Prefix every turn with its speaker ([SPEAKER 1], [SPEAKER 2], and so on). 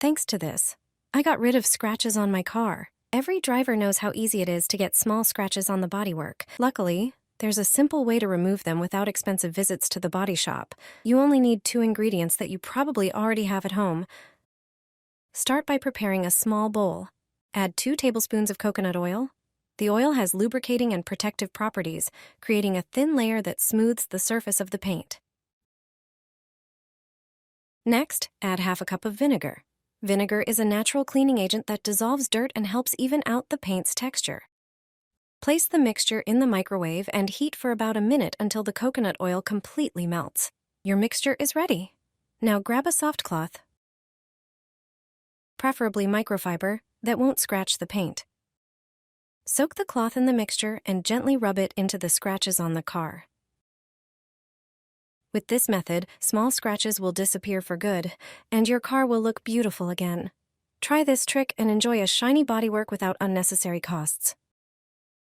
[SPEAKER 1] Thanks to this, I got rid of scratches on my car. Every driver knows how easy it is to get small scratches on the bodywork. Luckily, there's a simple way to remove them without expensive visits to the body shop. You only need 2 ingredients that you probably already have at home. Start by preparing a small bowl. Add 2 tablespoons of coconut oil. The oil has lubricating and protective properties, creating a thin layer that smooths the surface of the paint. Next, add half a cup of vinegar. Vinegar is a natural cleaning agent that dissolves dirt and helps even out the paint's texture. Place the mixture in the microwave and heat for about a minute until the coconut oil completely melts. Your mixture is ready. Now grab a soft cloth, preferably microfiber, that won't scratch the paint. Soak the cloth in the mixture and gently rub it into the scratches on the car. With this method, small scratches will disappear for good, and your car will look beautiful again. Try this trick and enjoy a shiny bodywork without unnecessary costs.